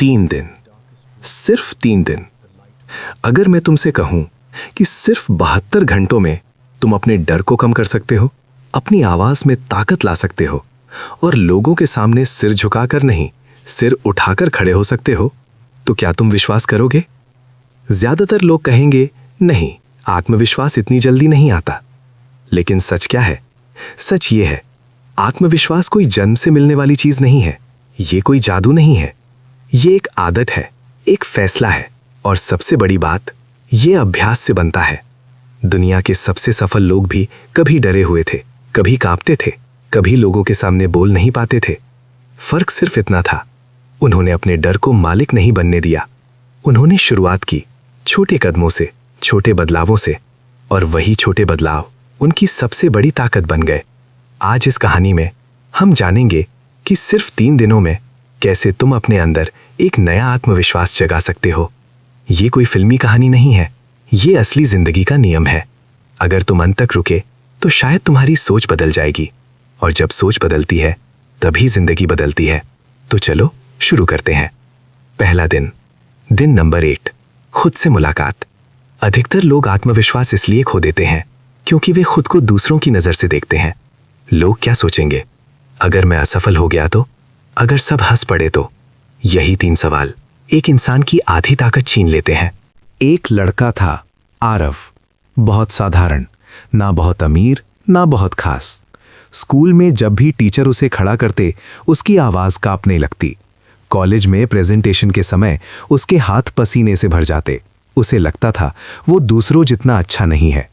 3 दिन, सिर्फ 3 दिन। अगर मैं तुमसे कहूं कि सिर्फ 72 घंटों में तुम अपने डर को कम कर सकते हो, अपनी आवाज में ताकत ला सकते हो और लोगों के सामने सिर झुकाकर नहीं, सिर उठाकर खड़े हो सकते हो, तो क्या तुम विश्वास करोगे? ज्यादातर लोग कहेंगे नहीं, आत्मविश्वास इतनी जल्दी नहीं आता। लेकिन सच क्या है? सच ये है, आत्मविश्वास कोई जन्म से मिलने वाली चीज नहीं है। ये कोई जादू नहीं है। ये एक आदत है, एक फैसला है और सबसे बड़ी बात, ये अभ्यास से बनता है। दुनिया के सबसे सफल लोग भी कभी डरे हुए थे, कभी कांपते थे, कभी लोगों के सामने बोल नहीं पाते थे। फर्क सिर्फ इतना था, उन्होंने अपने डर को मालिक नहीं बनने दिया। उन्होंने शुरुआत की छोटे कदमों से, छोटे बदलावों से, और वही छोटे बदलाव उनकी सबसे बड़ी ताकत बन गए। आज इस कहानी में हम जानेंगे कि सिर्फ 3 दिनों में कैसे तुम अपने अंदर एक नया आत्मविश्वास जगा सकते हो। ये कोई फिल्मी कहानी नहीं है, ये असली जिंदगी का नियम है। अगर तुम अंत तक रुके तो शायद तुम्हारी सोच बदल जाएगी, और जब सोच बदलती है तभी जिंदगी बदलती है। तो चलो शुरू करते हैं। पहला दिन, दिन नंबर 8, खुद से मुलाकात। अधिकतर लोग आत्मविश्वास इसलिए खो देते हैं क्योंकि वे खुद को दूसरों की नजर से देखते हैं। लोग क्या सोचेंगे? अगर मैं असफल हो गया तो? अगर सब हंस पड़े तो? यही 3 सवाल एक इंसान की आधी ताकत छीन लेते हैं। एक लड़का था, आरव। बहुत साधारण, ना बहुत अमीर ना बहुत खास। स्कूल में जब भी टीचर उसे खड़ा करते उसकी आवाज कांपने लगती। कॉलेज में प्रेजेंटेशन के समय उसके हाथ पसीने से भर जाते। उसे लगता था वो दूसरों जितना अच्छा नहीं है।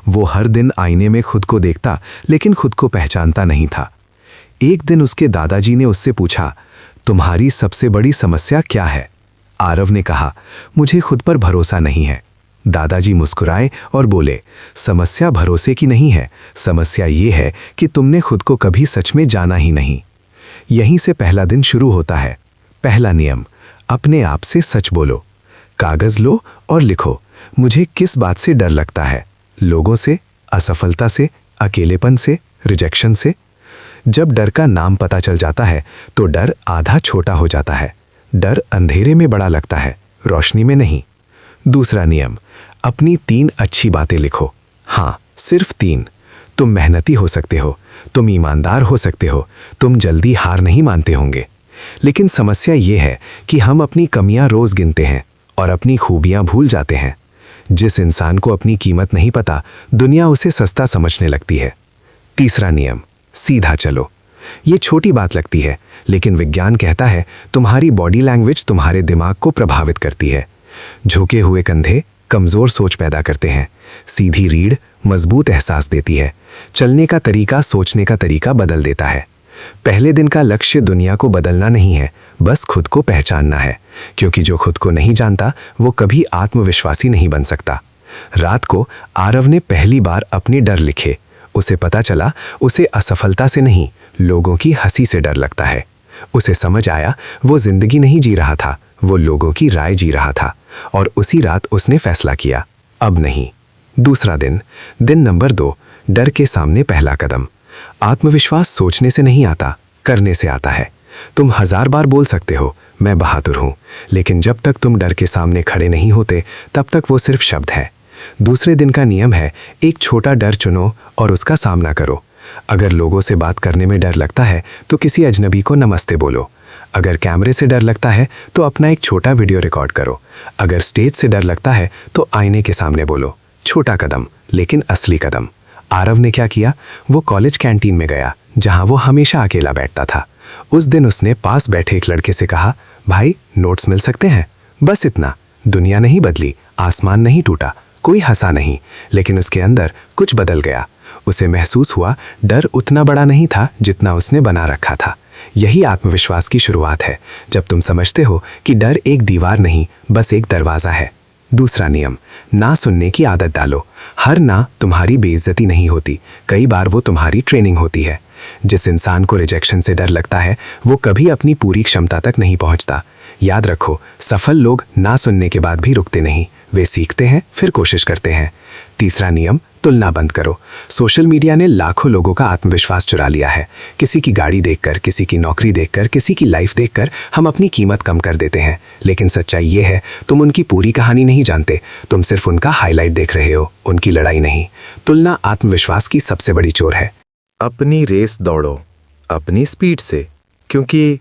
वो हर दिन आईने में खुद को देखता लेकिन खुद को पहचानता नहीं था। एक दिन उसके दादाजी ने उससे पूछा, तुम्हारी सबसे बड़ी समस्या क्या है? आरव ने कहा, मुझे खुद पर भरोसा नहीं है। दादाजी मुस्कुराए और बोले, समस्या भरोसे की नहीं है, समस्या ये है कि तुमने खुद को कभी सच में जाना ही नहीं। यहीं से पहला दिन शुरू होता है। पहला नियम, अपने आप से सच बोलो। कागज लो और लिखो, मुझे किस बात से डर लगता है? लोगों से, असफलता से, अकेलेपन से, रिजेक्शन से? जब डर का नाम पता चल जाता है तो डर आधा छोटा हो जाता है। डर अंधेरे में बड़ा लगता है, रोशनी में नहीं। दूसरा नियम, अपनी 3 अच्छी बातें लिखो। हाँ, सिर्फ 3। तुम मेहनती हो सकते हो, तुम ईमानदार हो सकते हो, तुम जल्दी हार नहीं मानते होंगे। लेकिन समस्या ये है कि हम अपनी कमियां रोज गिनते हैं और अपनी खूबियां भूल जाते हैं। जिस इंसान को अपनी कीमत नहीं पता, दुनिया उसे सस्ता समझने लगती है। तीसरा नियम, सीधा चलो। ये छोटी बात लगती है, लेकिन विज्ञान कहता है तुम्हारी बॉडी लैंग्वेज तुम्हारे दिमाग को प्रभावित करती है। झुके हुए कंधे कमजोर सोच पैदा करते हैं, सीधी रीढ़ मजबूत एहसास देती है, चलने का तरीका सोचने का तरीका बदल देता है। पहले दिन का लक्ष्य दुनिया को बदलना नहीं है, बस खुद को पहचानना है, क्योंकि जो खुद को नहीं जानता वो कभी आत्मविश्वासी नहीं बन सकता। रात को आरव ने पहली बार अपने डर लिखे। उसे पता चला उसे असफलता से नहीं, लोगों की हंसी से डर लगता है। उसे समझ आया वो जिंदगी नहीं जी रहा था, वो लोगों की राय जी रहा था, और उसी रात उसने फैसला किया, अब नहीं। दूसरा दिन, दिन नंबर 2, डर के सामने पहला कदम। आत्मविश्वास सोचने से नहीं आता, करने से आता है। तुम 1000 बार बोल सकते हो मैं बहादुर हूं, लेकिन जब तक तुम डर के सामने खड़े नहीं होते तब तक वो सिर्फ शब्द है। दूसरे दिन का नियम है, एक छोटा डर चुनो और उसका सामना करो। अगर लोगों से बात करने में डर लगता है तो किसी अजनबी को नमस्ते बोलो। अगर कैमरे से डर लगता है तो अपना एक छोटा वीडियो रिकॉर्ड करो। अगर स्टेज से डर लगता है तो आईने के सामने बोलो। छोटा कदम लेकिन असली कदम। आरव ने क्या किया? वो कॉलेज कैंटीन में गया जहां वो हमेशा अकेला बैठता था। उस दिन उसने पास बैठे एक लड़के से कहा, भाई नोट्स मिल सकते हैं? बस इतना। दुनिया नहीं बदली, आसमान नहीं टूटा, कोई हंसा नहीं, लेकिन उसके अंदर कुछ बदल गया। उसे महसूस हुआ डर उतना बड़ा नहीं था जितना उसने बना रखा था। यही आत्मविश्वास की शुरुआत है, जब तुम समझते हो कि डर एक दीवार नहीं, बस एक दरवाजा है। दूसरा नियम, ना सुनने की आदत डालो। हर ना तुम्हारी बेइज्जती नहीं होती, कई बार वो तुम्हारी ट्रेनिंग होती है। जिस इंसान को रिजेक्शन से डर लगता है वो कभी अपनी पूरी क्षमता तक नहीं पहुंचता। याद रखो, सफल लोग ना सुनने के बाद भी रुकते नहीं, वे सीखते हैं फिर कोशिश करते हैं। तीसरा नियम, तुलना बंद करो। सोशल मीडिया ने लाखों लोगों का आत्मविश्वास चुरा लिया है। किसी की गाड़ी देखकर, किसी की नौकरी देखकर, किसी की लाइफ देखकर हम अपनी कीमत कम कर देते हैं। लेकिन सच्चाई ये है, तुम उनकी पूरी कहानी नहीं जानते। तुम सिर्फ उनका हाईलाइट देख रहे हो, उनकी लड़ाई नहीं। तुलना आत्मविश्वास की सबसे बड़ी चोर है। अपनी रेस दौड़ो अपनी स्पीड से, क्योंकि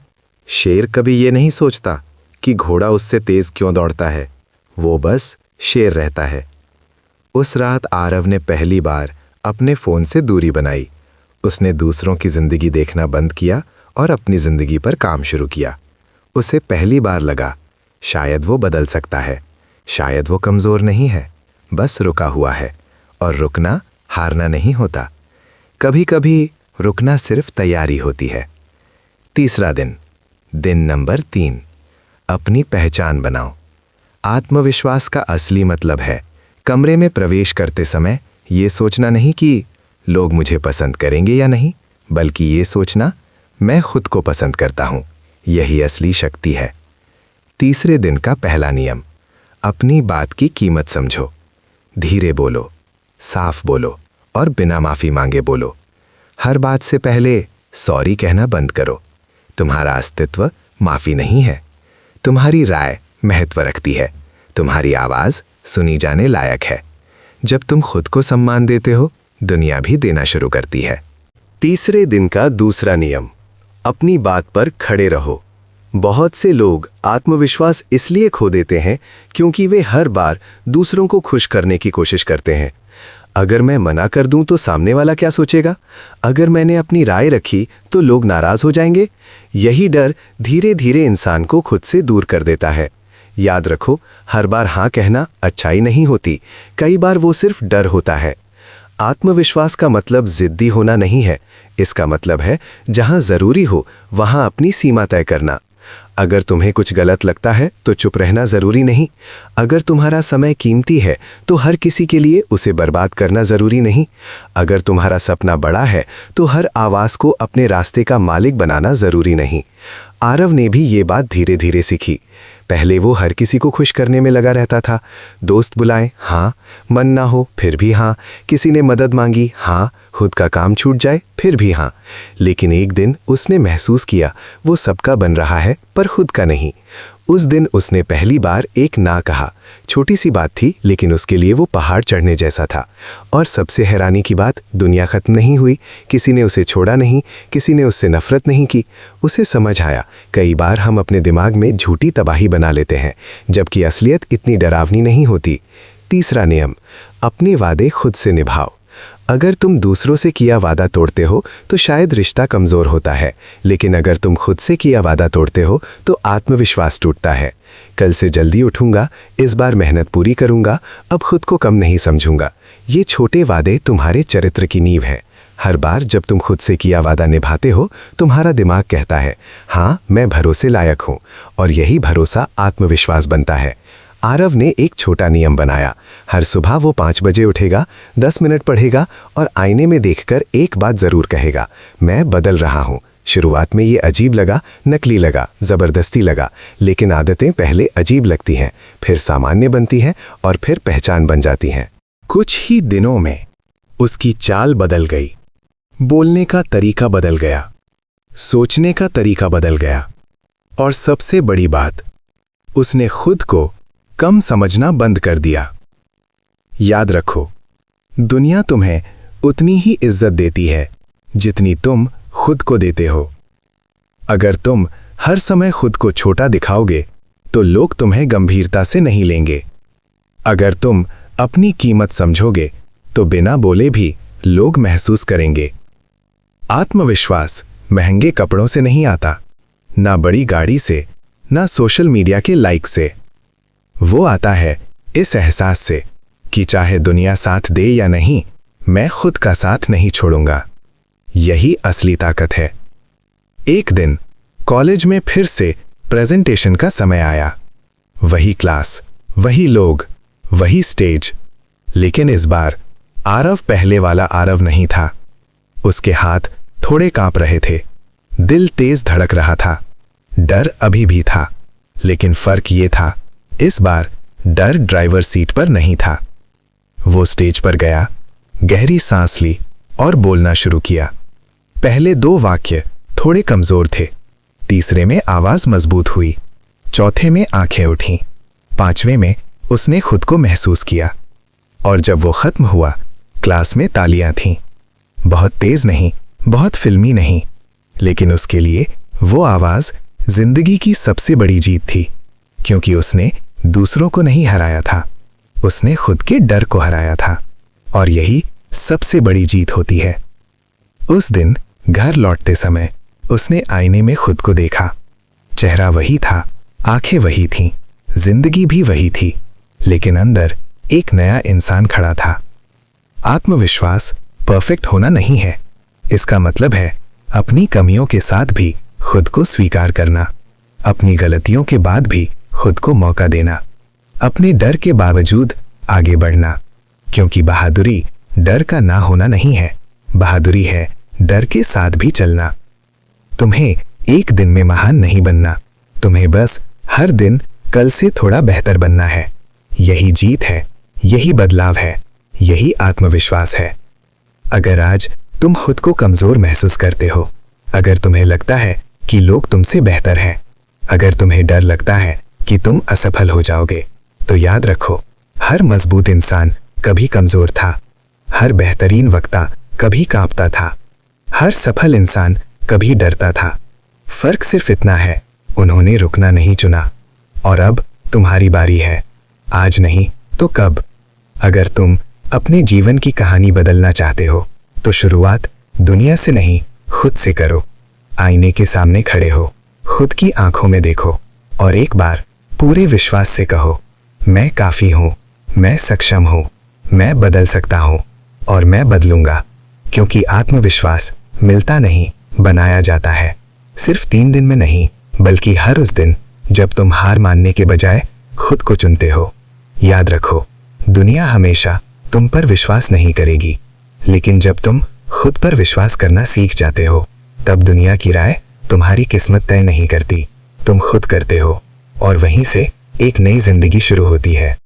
शेर कभी ये नहीं सोचता कि घोड़ा उससे तेज क्यों दौड़ता है, वो बस शेर रहता है। उस रात आरव ने पहली बार अपने फोन से दूरी बनाई। उसने दूसरों की जिंदगी देखना बंद किया और अपनी जिंदगी पर काम शुरू किया। उसे पहली बार लगा शायद वो बदल सकता है, शायद वो कमजोर नहीं है, बस रुका हुआ है। और रुकना हारना नहीं होता, कभी कभी रुकना सिर्फ तैयारी होती है। तीसरा दिन, दिन नंबर 3, अपनी पहचान बनाओ। आत्मविश्वास का असली मतलब है कमरे में प्रवेश करते समय ये सोचना नहीं कि लोग मुझे पसंद करेंगे या नहीं, बल्कि ये सोचना मैं खुद को पसंद करता हूं। यही असली शक्ति है। तीसरे दिन का पहला नियम, अपनी बात की कीमत समझो। धीरे बोलो, साफ बोलो और बिना माफी मांगे बोलो। हर बात से पहले सॉरी कहना बंद करो। तुम्हारा अस्तित्व माफी नहीं है। तुम्हारी राय महत्व रखती है। तुम्हारी आवाज सुनी जाने लायक है। जब तुम खुद को सम्मान देते हो, दुनिया भी देना शुरू करती है। तीसरे दिन का दूसरा नियम, अपनी बात पर खड़े रहो। बहुत से लोग आत्मविश्वास इसलिए खो देते हैं क्योंकि वे हर बार दूसरों को खुश करने की कोशिश करते हैं। अगर मैं मना कर दूं तो सामने वाला क्या सोचेगा? अगर मैंने अपनी राय रखी तो लोग नाराज हो जाएंगे। यही डर धीरे धीरे इंसान को खुद से दूर कर देता है। याद रखो, हर बार हाँ कहना अच्छाई नहीं होती, कई बार वो सिर्फ डर होता है। आत्मविश्वास का मतलब जिद्दी होना नहीं है। इसका मतलब है जहां जरूरी हो वहां अपनी सीमा तय करना। अगर तुम्हें कुछ गलत लगता है तो चुप रहना जरूरी नहीं। अगर तुम्हारा समय कीमती है तो हर किसी के लिए उसे बर्बाद करना जरूरी नहीं। अगर तुम्हारा सपना बड़ा है तो हर आवाज को अपने रास्ते का मालिक बनाना जरूरी नहीं। आरव ने भी ये बात धीरे धीरे सीखी। पहले वो हर किसी को खुश करने में लगा रहता था। दोस्त बुलाएं, हाँ, मन ना हो फिर भी हाँ, किसी ने मदद मांगी, हाँ, खुद का काम छूट जाए फिर भी हाँ। लेकिन एक दिन उसने महसूस किया वो सबका बन रहा है पर खुद का नहीं। उस दिन उसने पहली बार एक ना कहा। छोटी सी बात थी, लेकिन उसके लिए वो पहाड़ चढ़ने जैसा था। और सबसे हैरानी की बात, दुनिया खत्म नहीं हुई। किसी ने उसे छोड़ा नहीं, किसी ने उससे नफरत नहीं की। उसे समझ आया कई बार हम अपने दिमाग में झूठी तबाही बना लेते हैं, जबकि असलियत इतनी डरावनी नहीं होती। तीसरा नियम, अपने वादे खुद से निभाओ। अगर तुम दूसरों से किया वादा तोड़ते हो तो शायद रिश्ता कमजोर होता है, लेकिन अगर तुम खुद से किया वादा तोड़ते हो तो आत्मविश्वास टूटता है। कल से जल्दी उठूंगा, इस बार मेहनत पूरी करूंगा, अब खुद को कम नहीं समझूंगा। ये छोटे वादे तुम्हारे चरित्र की नींव है। हर बार जब तुम खुद से किया वादा निभाते हो, तुम्हारा दिमाग कहता है हाँ, मैं भरोसे लायक हूं, और यही भरोसा आत्मविश्वास बनता है। आरव ने एक छोटा नियम बनाया। हर सुबह वो 5 बजे उठेगा, 10 मिनट पढ़ेगा और आईने में देखकर एक बात जरूर कहेगा, मैं बदल रहा हूं। शुरुआत में ये अजीब लगा, नकली लगा, जबरदस्ती लगा, लेकिन आदतें पहले अजीब लगती हैं, फिर सामान्य बनती हैं और फिर पहचान बन जाती हैं। कुछ ही दिनों में उसकी चाल बदल गई, बोलने का तरीका बदल गया, सोचने का तरीका बदल गया, और सबसे बड़ी बात, उसने खुद को कम समझना बंद कर दिया। याद रखो, दुनिया तुम्हें उतनी ही इज्जत देती है जितनी तुम खुद को देते हो। अगर तुम हर समय खुद को छोटा दिखाओगे तो लोग तुम्हें गंभीरता से नहीं लेंगे। अगर तुम अपनी कीमत समझोगे तो बिना बोले भी लोग महसूस करेंगे। आत्मविश्वास महंगे कपड़ों से नहीं आता, ना बड़ी गाड़ी से, ना सोशल मीडिया के लाइक से। वो आता है इस एहसास से कि चाहे दुनिया साथ दे या नहीं, मैं खुद का साथ नहीं छोड़ूंगा। यही असली ताकत है। एक दिन कॉलेज में फिर से प्रेजेंटेशन का समय आया। वही क्लास, वही लोग, वही स्टेज, लेकिन इस बार आरव पहले वाला आरव नहीं था। उसके हाथ थोड़े कांप रहे थे, दिल तेज धड़क रहा था, डर अभी भी था, लेकिन फर्क ये था, इस बार डर ड्राइवर सीट पर नहीं था। वो स्टेज पर गया, गहरी सांस ली और बोलना शुरू किया। पहले 2 वाक्य थोड़े कमजोर थे, तीसरे में आवाज मजबूत हुई, चौथे में आंखें उठीं, 5वें में उसने खुद को महसूस किया। और जब वो खत्म हुआ, क्लास में तालियां थीं। बहुत तेज नहीं, बहुत फिल्मी नहीं, लेकिन उसके लिए वो आवाज जिंदगी की सबसे बड़ी जीत थी, क्योंकि उसने दूसरों को नहीं हराया था, उसने खुद के डर को हराया था। और यही सबसे बड़ी जीत होती है। उस दिन घर लौटते समय उसने आईने में खुद को देखा। चेहरा वही था, आंखें वही थीं, जिंदगी भी वही थी, लेकिन अंदर एक नया इंसान खड़ा था। आत्मविश्वास परफेक्ट होना नहीं है, इसका मतलब है अपनी कमियों के साथ भी खुद को स्वीकार करना, अपनी गलतियों के बाद भी खुद को मौका देना, अपने डर के बावजूद आगे बढ़ना। क्योंकि बहादुरी डर का ना होना नहीं है, बहादुरी है डर के साथ भी चलना। तुम्हें एक दिन में महान नहीं बनना, तुम्हें बस हर दिन कल से थोड़ा बेहतर बनना है। यही जीत है, यही बदलाव है, यही आत्मविश्वास है। अगर आज तुम खुद को कमजोर महसूस करते हो, अगर तुम्हें लगता है कि लोग तुमसे बेहतर हैं, अगर तुम्हें डर लगता है कि तुम असफल हो जाओगे, तो याद रखो, हर मजबूत इंसान कभी कमजोर था, हर बेहतरीन वक्ता कभी कांपता था, हर सफल इंसान कभी डरता था। फर्क सिर्फ इतना है, उन्होंने रुकना नहीं चुना। और अब तुम्हारी बारी है, आज नहीं तो कब। अगर तुम अपने जीवन की कहानी बदलना चाहते हो, तो शुरुआत दुनिया से नहीं, खुद से करो। आईने के सामने खड़े हो, खुद की आंखों में देखो और एक बार पूरे विश्वास से कहो, मैं काफी हूं, मैं सक्षम हूं, मैं बदल सकता हूं और मैं बदलूंगा। क्योंकि आत्मविश्वास मिलता नहीं, बनाया जाता है। सिर्फ 3 दिन में नहीं, बल्कि हर उस दिन जब तुम हार मानने के बजाय खुद को चुनते हो। याद रखो, दुनिया हमेशा तुम पर विश्वास नहीं करेगी, लेकिन जब तुम खुद पर विश्वास करना सीख जाते हो, तब दुनिया की राय तुम्हारी किस्मत तय नहीं करती, तुम खुद करते हो। और वहीं से एक नई जिंदगी शुरू होती है।